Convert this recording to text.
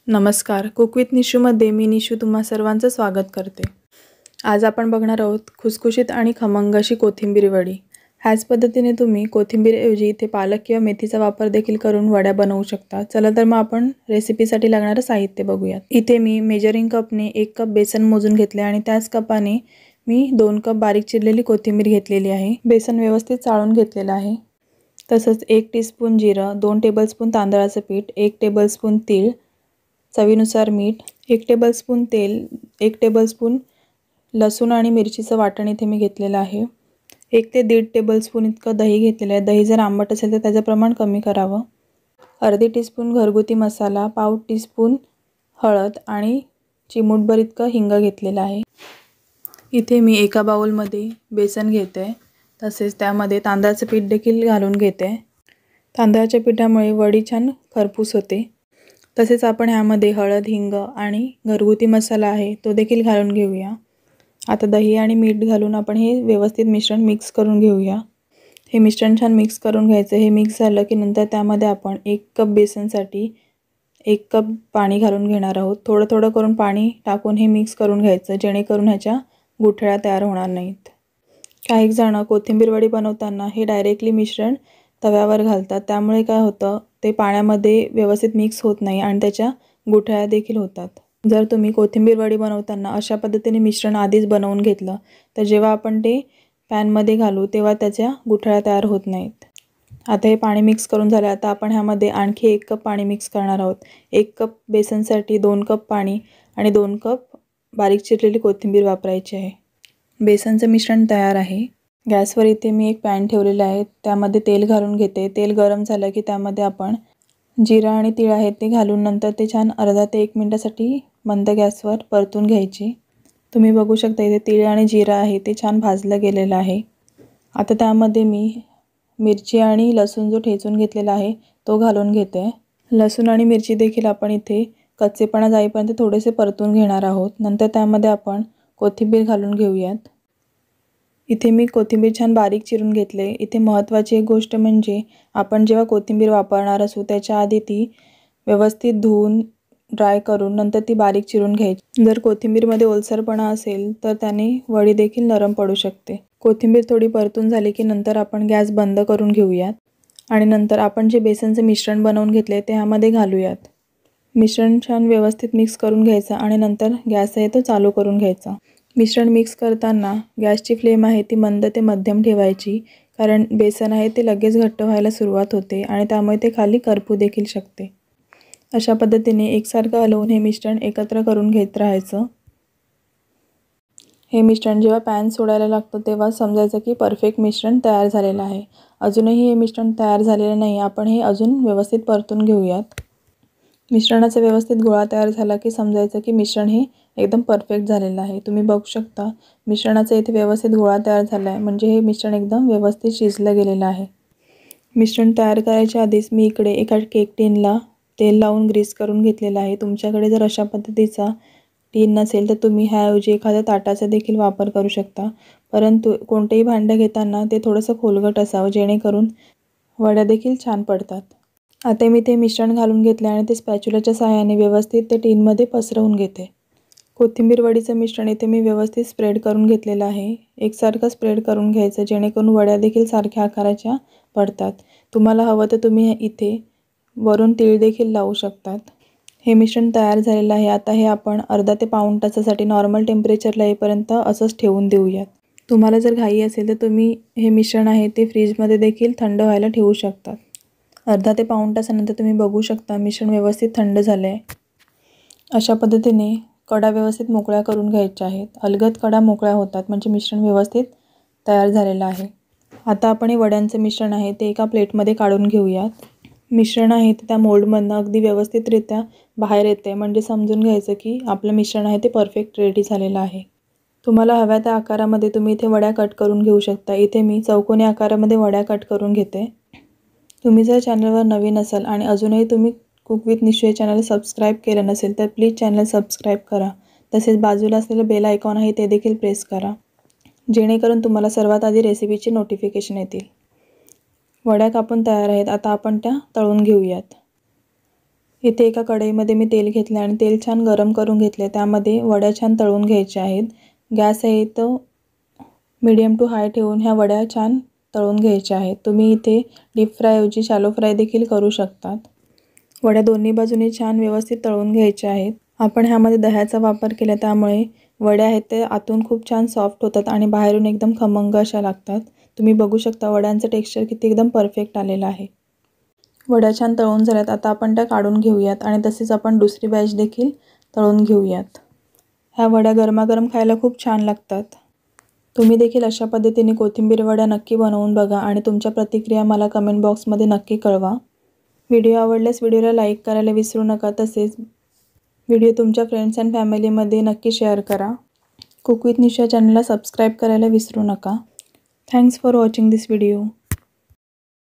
नमस्कार, cook with निशूमध्ये मी निशू तुम्हा सर्वांचं स्वागत करते. आज आपण बघणार आहोत खुसखुशीत आणि खमंग अशी कोथिंबीर वडी. ह्याच पद्धतीने तुम्ही कोथिंबीरऐवजी इथे पालक किंवा मेथीचा वापर देखील करून वड्या बनवू शकता. चला तर मग आपण रेसिपीसाठी लागणारं साहित्य बघूयात. इथे मी मेजरिंग कपने 1 कप बेसन मोजून घेतले आणि त्याच कपाने मी 2 कप बारीक चिरलेली कोथिंबीर घेतलेली आहे. बेसन व्यवस्थित चाळून घेतलेलं आहे. तसंच 1 टीस्पून जिरं, 2 टेबलस्पून तांदळाचं पीठ, 1 टेबलस्पून तीळ, चवीनुसार मीठ, 1 टेबलस्पून तेल, 1 टेबलस्पून लसूण आणि मिरचीचं वाटण इथे मी घेतलेलं आहे. 1 ते 1.5 टेबलस्पून इतकं दही घेतलेलं आहे. दही जर आंबट असेल तर त्याचं प्रमाण कमी करावं. अर्धी टीस्पून घरगुती मसाला, पाव टीस्पून हळद आणि चिमूटभर इतकं हिंग घेतलेलं आहे. इथे मी एका बाउलमध्ये बेसन घेते. तसेच त्यामध्ये तांदळाचं पीठ देखील घालून घेते. तांदळाच्या पिठामुळे वडी छान खरपूस होते. तसेच आपण ह्यामध्ये हळद, हिंग आणि घरगुती मसाला आहे तो देखील घालून घेऊया. आता दही आणि मीठ घालून आपण हे व्यवस्थित मिश्रण मिक्स करून घेऊया. हे मिश्रण छान मिक्स करून घ्यायचं. हे मिक्स झालं की नंतर त्यामध्ये आपण 1 कप बेसनसाठी 1 कप पाणी घालून घेणार आहोत. थोडं थोडं करून पाणी टाकून हे मिक्स करून घ्यायचं, जेणेकरून ह्याच्या गुठळ्या तयार होणार नाहीत. काही जण कोथिंबीर वडी बनवताना हे डायरेक्टली मिश्रण तव्यावर घालतात. त्यामुळे काय होतं, ते पाण्यामध्ये व्यवस्थित मिक्स होत नाही आणि त्याच्या गुठळ्या देखील होतात. जर तुम्ही कोथिंबीर वडी बनवताना अशा पद्धतीने मिश्रण आधीच बनवून घेतलं तर जेव्हा आपण ते पॅनमध्ये घालू तेव्हा त्याच्या गुठळ्या तयार होत नाहीत. आता हे पाणी मिक्स करून झालं. आता आपण ह्यामध्ये आणखी 1 कप पाणी मिक्स करणार आहोत. 1 कप बेसनसाठी 2 कप पाणी आणि 2 कप बारीक चिरलेली कोथिंबीर वापरायची आहे. बेसनचं मिश्रण तयार आहे. गॅसवर इथे मी एक पॅन ठेवलेला आहे. त्यामध्ये तेल घालून घेते. तेल गरम झालं की त्यामध्ये आपण जिरं आणि तीळ आहेत ते घालून नंतर ते छान अर्धा ते 1 मिनिटासाठी मंद गॅसवर परतून घ्यायची. तुम्ही बघू शकता इथे तीळ आणि जिरं आहे ते छान भाजलं गेलेलं आहे. आता त्यामध्ये मी मिरची आणि लसूण जो ठेचून घेतलेला आहे तो घालून घेते. लसूण आणि मिरची देखील आपण इथे कच्चेपणा जाईपर्यंत थोडेसे परतून घेणार आहोत. नंतर त्यामध्ये आपण कोथिंबीर घालून घेऊयात. इथे मी कोथिंबीर छान बारीक चिरून घेतले. इथे महत्त्वाची एक गोष्ट म्हणजे आपण जेव्हा कोथिंबीर वापरणार असू त्याच्या आधी ती व्यवस्थित धुवून ड्राय करून नंतर ती बारीक चिरून घ्यायची. जर कोथिंबीरमध्ये ओलसरपणा असेल तर त्याने वडी देखील नरम पडू शकते. कोथिंबीर थोडी परतून झाली की नंतर आपण गॅस बंद करून घेऊयात आणि नंतर आपण जे बेसनचे मिश्रण बनवून घेतले ते ह्यामध्ये घालूयात. मिश्रण छान व्यवस्थित मिक्स करून घ्यायचं आणि नंतर गॅस आहे तो चालू करून घ्यायचा. मिश्रण मिक्स करताना गॅसची फ्लेम आहे ती मंद ते मध्यम ठेवायची, कारण बेसन आहे ते लगेच घट्ट व्हायला सुरुवात होते आणि त्यामुळे ते खाली करपू देखील शकते. अशा पद्धतीने एकसारखं हलवून हे मिश्रण एकत्र करून घेत राहायचं. हे मिश्रण जेव्हा पॅन सोडायला लागतं तेव्हा समजायचं की परफेक्ट मिश्रण तयार झालेलं आहे. अजूनही हे मिश्रण तयार झालेलं नाही. आपण हे अजून व्यवस्थित परतून घेऊयात. मिश्रणाचा व्यवस्थित गोळा तयार झाला की समजायचं की मिश्रण हे एकदम परफेक्ट झालेलं आहे. तुम्ही बघू शकता मिश्रणाचा इथे व्यवस्थित गोळा तयार झाला आहे, म्हणजे हे मिश्रण एकदम व्यवस्थित शिजलं गेलेलं आहे. मिश्रण तयार करायच्या आधीच मी इकडे एका केक टिनला तेल लावून ग्रीस करून घेतलेलं आहे. तुमच्याकडे जर अशा पद्धतीचा टीन नसेल तर तुम्ही ह्याऐवजी एखाद्या ताटाचा देखील वापर करू शकता. परंतु कोणतेही भांडं घेताना ते थोडंसं खोलगट असावं, जेणेकरून वड्या देखील छान पडतात. आता मी ते मिश्रण घालून घेतले आणि ते स्पॅच्युलाच्या सहाय्याने व्यवस्थित ते टीनमध्ये पसरवून घेते. कोथिंबीर वडीचं मिश्रण इथे मी व्यवस्थित स्प्रेड करून घेतलेलं आहे. एकसारखं स्प्रेड करून घ्यायचं, जेणेकरून वड्या देखील सारख्या आकाराच्या पडतात. तुम्हाला हवं तर तुम्ही इथे वरून तीळ देखील लावू शकतात. हे मिश्रण तयार झालेलं आहे. आता हे आपण अर्धा ते पाऊण तासासाठी नॉर्मल टेम्परेचरला येईपर्यंत असंच ठेवून देऊयात. तुम्हाला जर घाई असेल तर तुम्ही हे मिश्रण आहे ते फ्रीजमध्ये देखील थंड व्हायला ठेवू शकतात. अर्धा ते पाऊण तासानंतर तुम्ही बघू शकता मिश्रण व्यवस्थित थंड झालं आहे. अशा पद्धतीने कडा व्यवस्थित मोकळ्या करून घ्यायच्या आहेत. अलगद कडा मोकळ्या होतात म्हणजे मिश्रण व्यवस्थित तयार झालेलं आहे. आता आपण हे वड्यांचं मिश्रण आहे ते एका प्लेटमध्ये काढून घेऊयात. मिश्रण आहे ते त्या मोल्डमधनं अगदी व्यवस्थितरित्या बाहेर येते, म्हणजे समजून घ्यायचं की आपलं मिश्रण आहे ते परफेक्ट रेडी झालेलं आहे. तुम्हाला हव्या त्या आकारामध्ये तुम्ही इथे वड्या कट करून घेऊ शकता. इथे मी चौकोनी आकारामध्ये वड्या कट करून घेते. तुम्ही जर चॅनलवर नवीन असाल आणि अजूनही तुम्ही कुक विथ निशू हे चॅनल सबस्क्राईब केलं नसेल तर प्लीज चॅनल सबस्क्राईब करा. तसेच बाजूला असलेलं बेल आयकॉन आहे ते देखील प्रेस करा, जेणेकरून तुम्हाला सर्वात आधी रेसिपीचे नोटिफिकेशन येतील. वड्या कापून तयार आहेत. आता आपण त्या तळून घेऊयात. इथे एका कढईमध्ये मी तेल घेतले आणि तेल छान गरम करून घेतले। त्यामध्ये वड्या छान तळून घ्यायच्या आहेत। गॅस आहे तो मीडियम टू हाय ठेवून ह्या वड्या छान तळून घ्यायच्या आहेत। तुम्ही इथे डीप फ्राय ऐवजी शॅलो फ्राय देखील करू शकतात। वड्या दोन्ही बाजूने छान व्यवस्थित तळून घ्यायच्या आहेत। आपण ह्यामध्ये दह्याचा वापर केला त्यामुळे वड्या आहेत ते आतून खूप छान सॉफ्ट होतात आणि बाहेरून एकदम खमंग अशा लागतात। तुम्ही बघू शकता वड्यांचं टेक्स्चर किती एकदम परफेक्ट आलेलं आहे। वड्या छान तळून झाल्यात। आता आपण त्या काढून घेऊयात आणि तसेच आपण दुसरी बॅच देखील तळून घेऊयात। ह्या वड्या गरमागरम खायला खूप छान लागतात। तुम्ही देखील अशा पद्धतीने कोथिंबीर वड्या नक्की बनवून बघा आणि तुमच्या प्रतिक्रिया मला कमेंट बॉक्समध्ये नक्की कळवा। व्हिडिओ आवडल्यास व्हिडिओला लाईक करायला विसरू नका। तसेच व्हिडिओ तुमच्या फ्रेंड्स अँड फॅमिलीमध्ये नक्की शेअर करा। कुक विथ निशा चॅनलला सबस्क्राईब करायला विसरू नका। Thanks for watching this video.